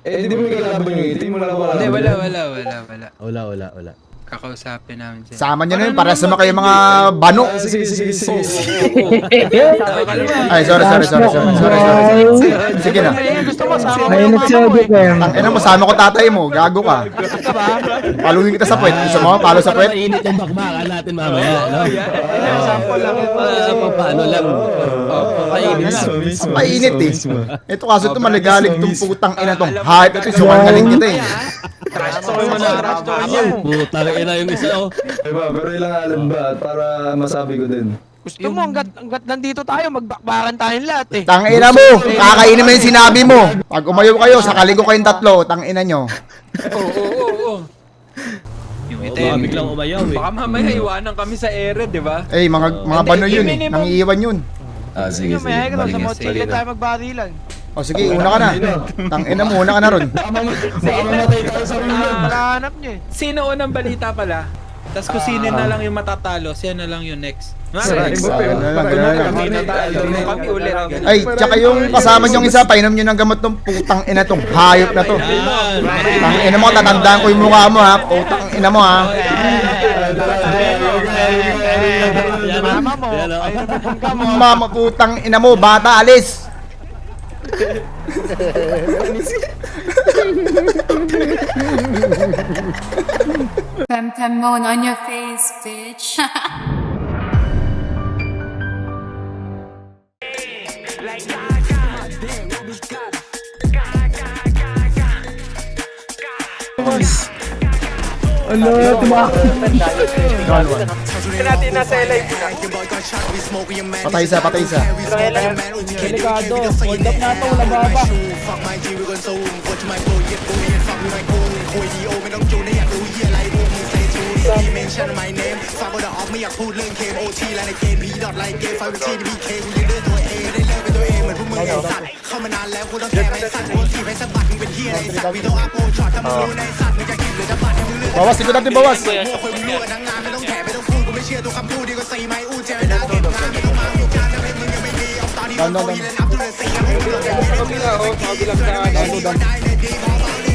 Eh, di mo kinalaban yung itim, wala ba? Hindi, wala. Wala. Kakausapin namin siya. Sama nyo na yun, para sa kayo mga bano. Sige. Ay, sorry. Sige na. Gusto mo sama mo May yung mama mo nagsabi eh. ko yan. Ang ina mo, sama ko tatay mo. Gago ka. Paluhin kita sa puwet. Gusto mo? Palo sa puwet? Mainit yung bakbakan natin mamaya, no? Sample lang ito. Paano lang. Painit lang. Mainit eh. Ito kaso ito maligalig itong putang ina tong hype. Ito sumangaling kita eh. Trash talk mo na. Trash talk niya. Putang ina yung isa, oh. Diba, pero ilang alam ba para masabi ko din. Gusto mo, hanggat nandito tayo, magbakbakan tayong lahat eh. Tangina mo, kakainin mo yung sinabi mo. Pag umayo kayo, sakali ko kayong tatlo, tangina nyo. Oo. Yung Baka itim. biglang umayaw, eh. Baka mamaya iwanan kami sa ere, di ba? Eh, mga bano yun eh, nangiiwan yun. Sige. May higro, sa Sige, mochila sige. tayo magbarilan. O sige, una ka na. Tangina mo, una ka na ron. Baka mamatay tayo sa rin. Palahanap niyo eh. Sino unang balita pala? Tapos kung sino na lang yung matatalo, siya na lang yung next. Ganun lang. Kami natalo, kami ulit. Ay, tsaka yung kasama nyong isa, painom nyo ng gamot ng putang ina tong hayop na to. Tangina mo, tatandaan ko yung mukha mo ha. Putang ina mo ha. Mama mo, Yan, oh. ay nabubungka mo. Mama putang ina mo, bata alis. Pem moan on your face, bitch. Patay isa. Delikado. Hold up na ito. Wala baba. Bawas, ikot natin bawas.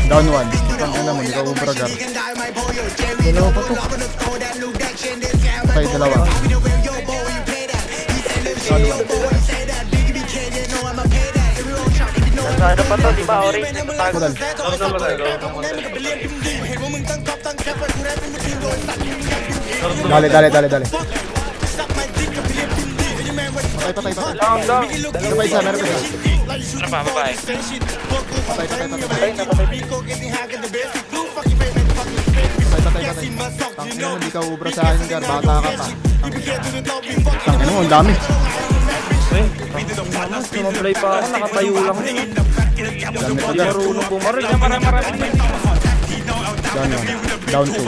Down one. Tangina mo, hindi ka ubragar. Dalawa pa to. Patay dalawa. Down one. Madal. Dali. Patay. Meron pa isa. Ano pa, babae? Patay. Tangina mo, hindi ka ubra sa akin, Gar. Bata ka pa. Tangina mo, ang dami. Sumablay pa ako. Nakatayo lang. Dami pa, Gar. Marunong bumaril. Marami. Down two.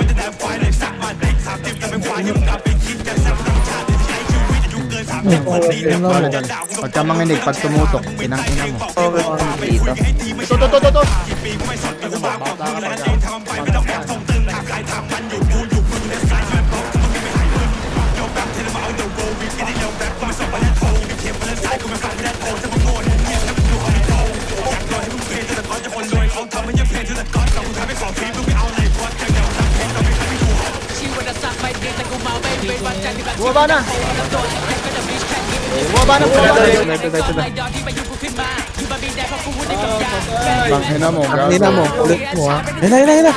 Dali. Pagka manginig, pag tumutok, pinang-ina mo. Ito. Bata ka pa, Gar. Bumaba na! Tangina mo, gago. Tangina mo. Ulit mo ha. Hila.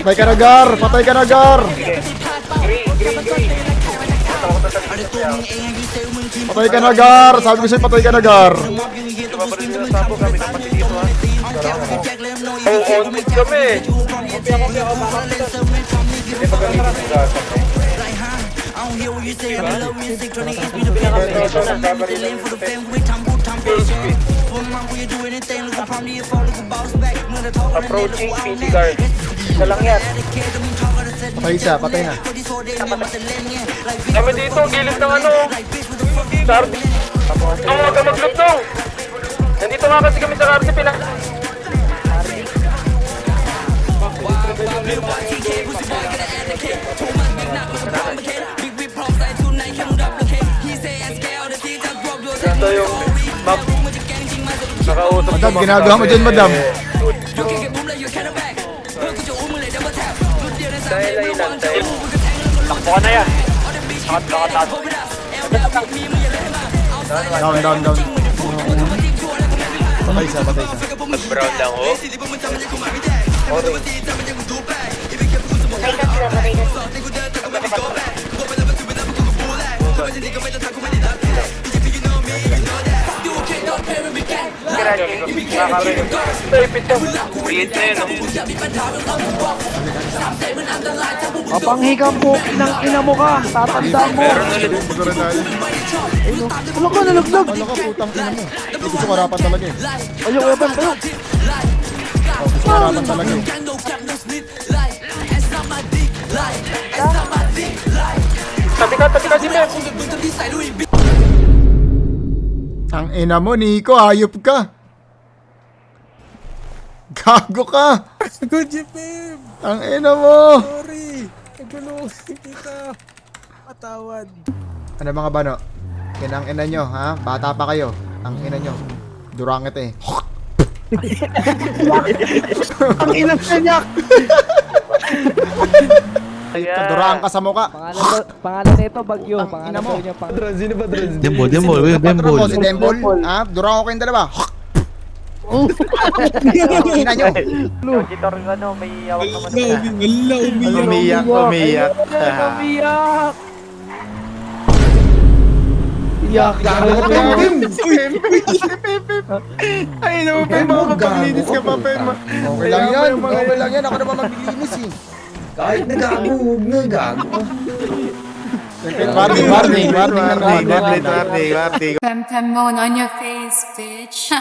Patay ka na, Gar! Patay ka na, Gar! Patay ka na, Gar! Sabi ko sa'yo, patay ka na, Gar! Approaching PD guard. Isa lang yan. Patay isa, patay na. Kami dito, gilid ng ano. Sardi. Ang mga mag-loop nung. Nandito nga kasi kami sa Cardi, kinausap Madam, ko, ma'am. ginagawa mo dyan, madam. Dahil ay nantay. Takbo ka na yan. Nakataas. Down. Patay isa. Mag-brown lang ho. Ulit na yun, Mapanghikang po, inang ina mo ka. Tatandaan mo. Meron ulit. Ano ka, nalaglag. Ano ka, putang ina mo. Hindi gusto ko harapan talaga eh. Ayaw, weapon, ayaw. Gusto ko harapan talaga eh. Tabi ka, Jimmy. Ang ina mo, Nico, hayop ka. Gago ka. Good Jepim! Ang ina mo. Sorry! Nagulo kita! Patawad. Ano mga bano? Kinang ina nyo, ha? Bata pa kayo. Ang ina nyo. Durangit eh. Ang inang kanyak. Durang ka sa muka. Pangalan nito, Bagyo. Ang ina mo. Dron, sino ba Dron? Dembol. Patron mo si Dembol. Ha? Durang ako kayong dalawa. Ang ina nyo. Auditor, ano, may hawak naman sila. Umiyak. Umiyak. Iyak. Ay, no, Pem, makapaglinis ka pa, Pem. Okay lang yan. Ako naman maglilinis eh. Kahit nagago, huwag na gago. Warning. Pem Pem Moan on your face, bitch.